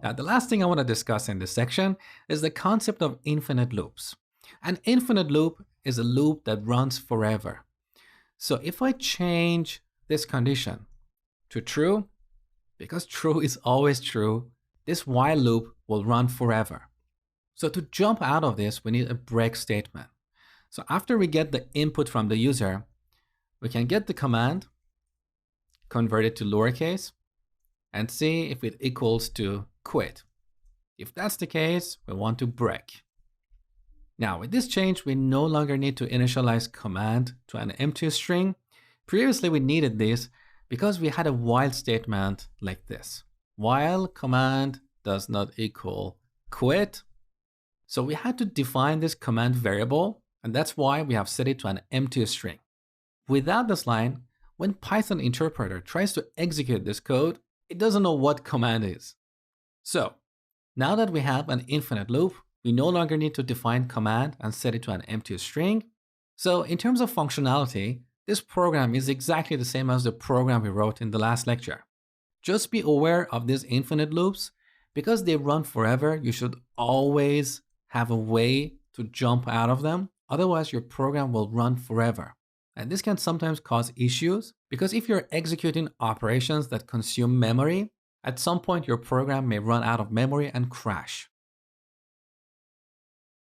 Now, the last thing I want to discuss in this section is the concept of infinite loops. An infinite loop is a loop that runs forever. So if I change this condition to true, because true is always true, this while loop will run forever. So to jump out of this, we need a break statement. So after we get the input from the user, we can get the command, convert it to lowercase, and see if it equals to quit. If that's the case, we want to break. Now with this change, we no longer need to initialize command to an empty string. Previously we needed this because we had a while statement like this. While command does not equal quit. So we had to define this command variable, and that's why we have set it to an empty string. Without this line, when Python interpreter tries to execute this code, it doesn't know what command is. So now that we have an infinite loop, we no longer need to define command and set it to an empty string. So in terms of functionality, this program is exactly the same as the program we wrote in the last lecture. Just be aware of these infinite loops. Because they run forever, you should always have a way to jump out of them. Otherwise, your program will run forever. And this can sometimes cause issues because if you're executing operations that consume memory, at some point your program may run out of memory and crash.